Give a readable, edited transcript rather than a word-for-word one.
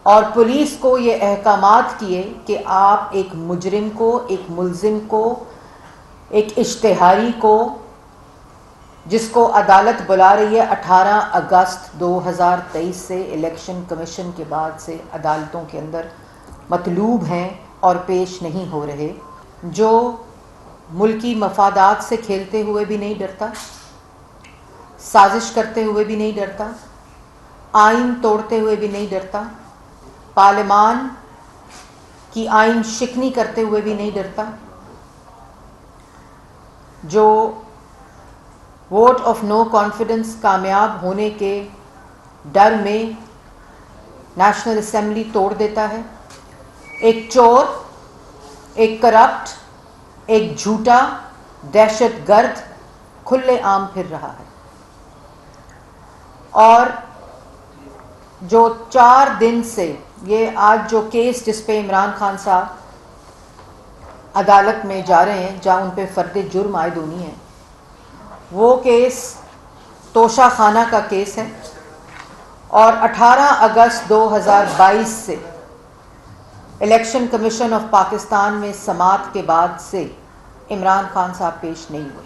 और पुलिस को ये अहकामात किए कि आप एक मुजरिम को, एक मुल्जिम को, एक इश्तिहारी को, जिसको अदालत बुला रही है 18 अगस्त 2023 से, इलेक्शन कमीशन के बाद से अदालतों के अंदर मतलूब हैं और पेश नहीं हो रहे, जो मुल्की मफादात से खेलते हुए भी नहीं डरता, साजिश करते हुए भी नहीं डरता, आइन तोड़ते हुए भी नहीं डरता, पार्लिमान की आइन शिकनी करते हुए भी नहीं डरता, जो वोट ऑफ नो कॉन्फिडेंस कामयाब होने के डर में नेशनल असेंबली तोड़ देता है, एक चोर, एक करप्ट, एक झूठा दहशतगर्द खुले आम फिर रहा है। और जो 4 दिन से ये आज जो केस जिस पे इमरान खान साहब अदालत में जा रहे हैं, जहाँ उन पे फर्द जुर्म आयदूनी है, वो केस तोशा खाना का केस है। और 18 अगस्त 2022 से इलेक्शन कमीशन ऑफ पाकिस्तान में समाअत के बाद से इमरान खान साहब पेश नहीं हुए।